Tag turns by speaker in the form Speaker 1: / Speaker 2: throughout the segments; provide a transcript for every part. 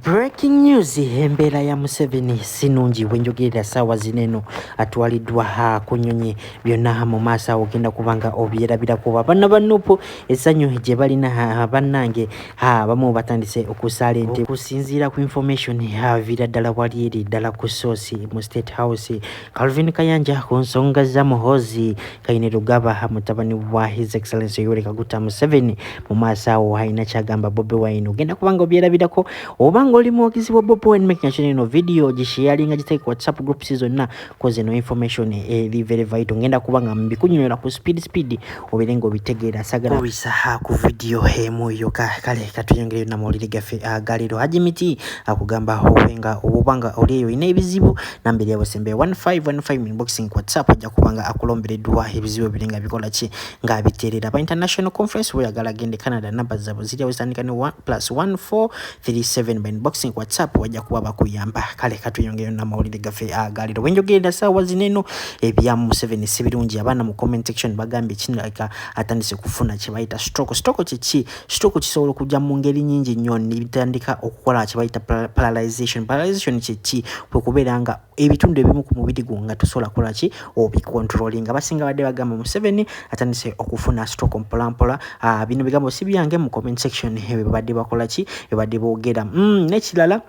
Speaker 1: Breaking news, embeera ya Museveni sinungi wenjogerera sawa zineno atwaliddwa ku nnyonyi byonna mu maaso awo ogenda kubanga obyerabirako abaana ba Nuupu esanyu gye balina bannange abamu batandise okusaala ente okusinziira ku information avira ddala wali eri ddala ku source mu State House. Calvin Kayanja ku nsonga za Muhoozi Kayine Rugaba mutabani wa His Excellency Yoweri Kaguta Museveni mu maaso awo alina kyagamba Bobi Wine ogenda kubanga obyerabirako obanga oli muwagizi wa Bobi Wine making sure ino video gisharinga giteke WhatsApp groups zonna koze no information eri very vital ngenda kubanga mbikunyonyola ku speed obirengo bitegeera sagala obisa ku video emu kale katuyongere na mawulire gaffe galiro hajimiti akugamba owenga obubanga oliyo ine ebizibu nambere yabo sembe 1515 inboxing WhatsApp ajja kubanga akulombereddwa ebizibu birenga bikola ki nga biterera ba international conference we yagala gende Canada namba zabo ziri awesandika ni 1+1437 boxing WhatsApp wajja kuba bakuyamba kale katuyongere na mawulire gaffe galiro wenjogenda sawa zineno ebya Museveni sibirungi abana mu comment section bagambe kinalika atandise kufuna kibayita stroke chichi kisobola kujja mu ngeri nyingi nnyo nibitandika okukola kibayita paralyzation chichi kwe kuberanga ebitundu ebimu ku mubiri gunga tusobola kola ki obicontrolling abasinga badde bagamba Museveni atandise okufuna stroke mpolampola bino bigambo sibyange mu comment section badde bakola ki badde boogera nekirala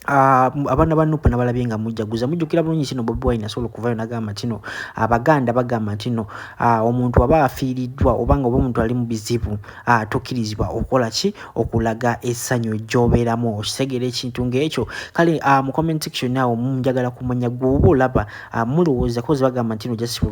Speaker 1: abana ba Nuupu nabalabyenga mujjukira bulungi kino Bobi Wine asobola okuvayo nagamba kino abaganda bagamba kino omuntu aba afiiriddwa obanga omuntu ali mu bizibu tokkirizibwa okukola ki okulaga essanyu gy'obeeramu okisegera ekintu ng'ekyo kale mu comment section awo njagala kumanya gwoba olaba mulowooza kozi bagamba kino just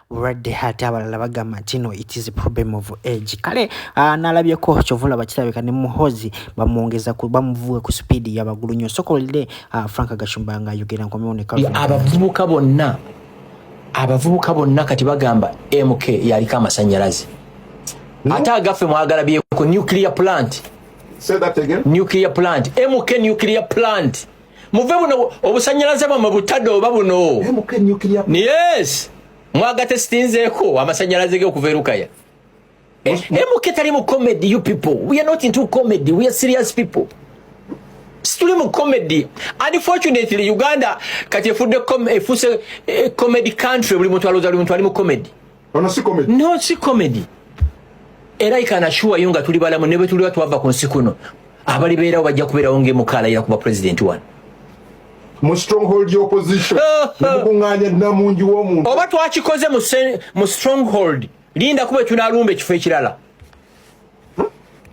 Speaker 1: already hata abalala bagamba kino it is a problem of age kale nalabyeko kyovula bakirabika ne Muhoozi bamwongeza bamuvuga ku speed y'abagulu nnyo sokolire Frank Gashumba nga yogera nkomeoneka abavubuka bonna kati bagamba MK yaliko amasanyalaze ate agaffe mwagala byeko nuclear plant.
Speaker 2: Say that again.
Speaker 1: Nuclear plant MK nuclear plant muve buno obusanyalaze bamwe butadde oba buno
Speaker 2: MK nuclear plant.
Speaker 1: Yes mwagate stinzeko amasanyalaze ge okuverukaya MK tali mu comedy. You people, we are not into comedy, we are serious people. Still mu comedy. Unfortunately Uganda kati efudde comedy country buli muntu aloza buli muntu ali mu comedy.
Speaker 2: Ono si comedy.
Speaker 1: No si comedy. Era ikana shuwa yunga tuli balamu nebe tuli watu wava konsikuno abali beera bajja kubeera onge mukala ira kuba president one
Speaker 2: mu stronghold opposition mukunganya namungi w'omuntu
Speaker 1: oba twakikoze mu stronghold linda kuba tunalumbe kifo ekirala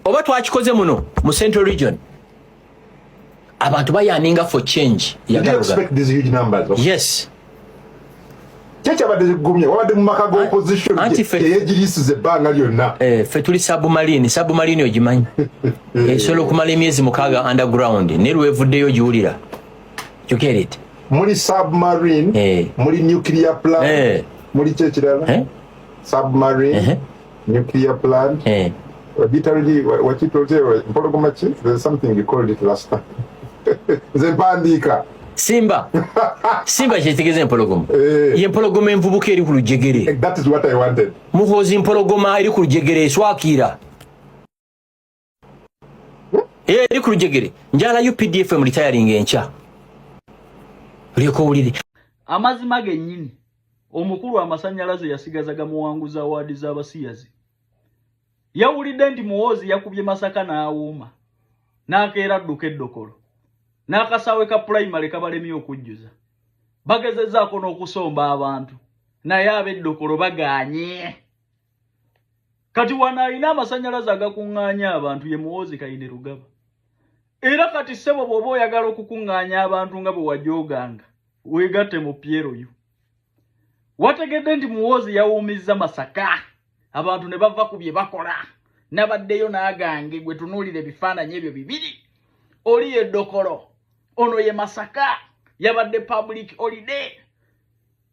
Speaker 1: oba twakikoze muno mu central region abantu bayaninga for change.
Speaker 2: You expect these huge numbers?
Speaker 1: Yes.
Speaker 2: Checha bade gumye wabade mu maka go opposition yegirisize banga lyonna
Speaker 1: fe tuli submarine ogimanyi solo kumala emyezi mukaga underground ne lwevuddeyo giwulira. You get it?
Speaker 2: Muri submarine muri nuclear plant muri chechirala submarine nuclear plant literally what you told you there's something you called it last time. Zembandika Simba chetegeze empologoma empologoma envubuka eri ku lujegere. That is what I wanted.
Speaker 1: Muhoozi empologoma eri ku lujegere swakira eri ku lujegere njala UPDF mu retiring encha lieko ulire
Speaker 3: amazima gennyini omukulu amasanyalaze yasigazaga muwanguza awadi z'abasiyazi yawulidde nti Muhoozi yakubye Masaka n'awuuma n'akeera adduka Dokolo n'akasawe ka primary kabalemye okujjuza bagezezzaako n'okusomba abantu naye ab'Edokolo bagaanye kati wana alina amasanyalaze agakuŋŋaanya abantu ye Muhoozi Kayine Rugaba era kati ssebo bw'oba oyagala okukuŋŋaanya abantu nga bwe wajooganga weegatte mu Pieroyo wategedde nti Muhoozi yawuumizza Masaka abantu ne bava ku bye bakola nabaddeyo n'agange gwe tunuulira ebifaananyi ebyo bibiri oli ye Dokolo ono ye Masaka yabadde public holiday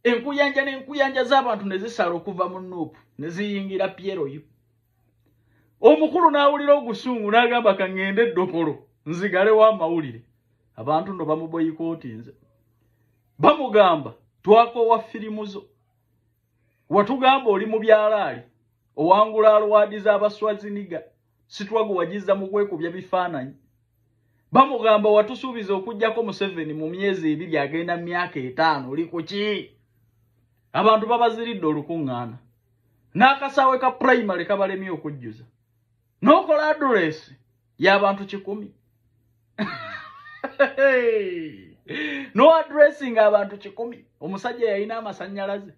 Speaker 3: enkuyanja n'enkuyanja z'abantu ne zisala okuva mu Nuupu ne ziyingira Pieroyo Omukulu n'awulira ogusungu n'agamba kangende Dokolo nzigale wa mawulire. Abantu ndo bamuboyikootinze. Bamugamba twakowa firimu zo. Watugamba oli mu byalaali. Owangula alwadi z'Abaswaziniga. Sitwago wajiza mu kwekubya bifaananyi. Bamugamba watusuubiza okujjako Museveni mu myezi 2 agenda myaka 5 oli kuki? Abantu babaziridde olukuŋŋaana. N'akasaawe ka primary kabalemye okujjuza. N'okola address y'abantu 100. No addressing abantu 100. Omusajja yalina amasannyalaze.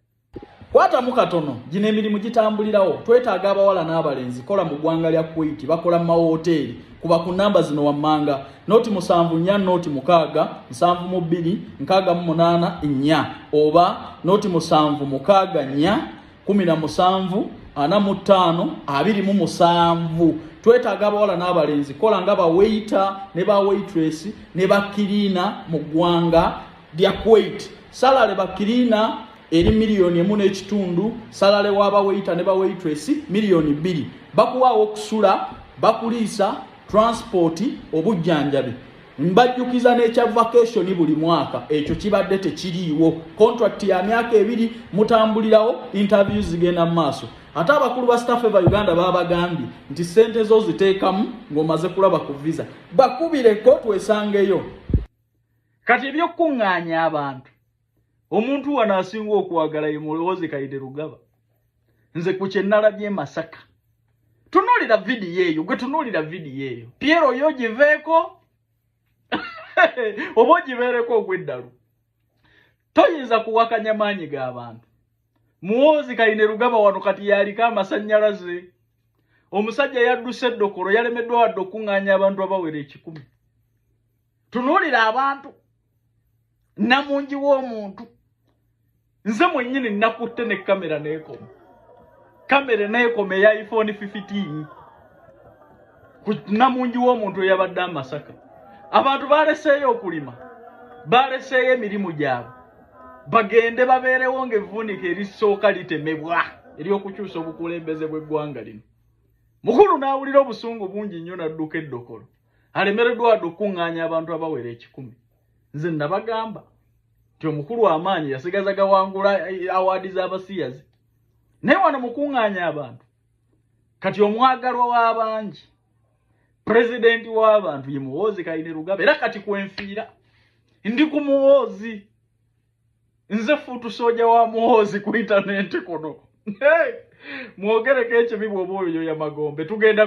Speaker 3: Kwatamu katono gino emirimu gitambulirawo. Twetaaga abawala n'abalenzi kola mu ggwanga lya Kuwait bakola mu mahoteri kuba ku namba zino wammanga noti 74 noti 6 72 68 4 oba noti 76 4 17 45 twetaaga abawala n'abalenzi kola nga ba waiter ne ba waitress ne ba cleaner mu ggwanga lya Kuwait. Salale ba cleaner eri $1.5 salale waba waiter ne ba waitress $2 bakuwaawo okusula bakuliisa transport obujjanjabi mbajjukiza n'ekya vacation buli mwaka ekyo kibadde tekiriiwo contract ya myaka 2 mutambulirawo interviews zigenda mu maaso ate abakulu ba staff eva Uganda babagambye nti sente zo ziteekamu ng'omaze kulaba ku visa bakubireko twesangeyo kati ebyokuŋŋaanya abantu omuntu wano asinga okwagala ye Mulowoozi Kainerugaba nze ku kye nalabye Masaka tunuulira vidiyo eyo gwe tunuulira vidiyo eyo Piero yo giveeko oba ogibeereko ogw'eddalu toyinza kuwakanya maanyi g'abantu Mulowoozi Kainerugaba wano kati yaliko amasannyalaze omusajja yadduse Dokolo yalemeddwa wadde okuŋŋaanya abantu abawera 100 tunuulira abantu namungi w'omuntu nze mwennyini nakutte ne kamera n'ekoma kamera n'ekoma eya iPhone 15 ku namungi w'omuntu eyabadde Amasaka abantu baleseeyo okulima baleseeyo emirimu gyabwe bagende babeerewo ng'evvuunika erisooka litemebwa ery'okukyusa obukulembeze bw'eggwanga lino mukulu n'awulira obusungu bungi nnyo n'adduka Dokolo alemereddwa wadde okuŋŋaanya abantu abawera 100 nze nabagamba nti omukulu amaanyi yasigaza gawangula awaadi z'abasiyazi naye wano mukuŋŋaanya abantu kati omwagalwa w'abangi pulezidenti w'abantu ye Mulowoozi Kainerugaba era kati kwenfiira ndi ku Mulowoozi nze fuutu soja wa Mulowoozi ku internet kono mwogereko ekibi bw'oba oyo ya Magombe tugenda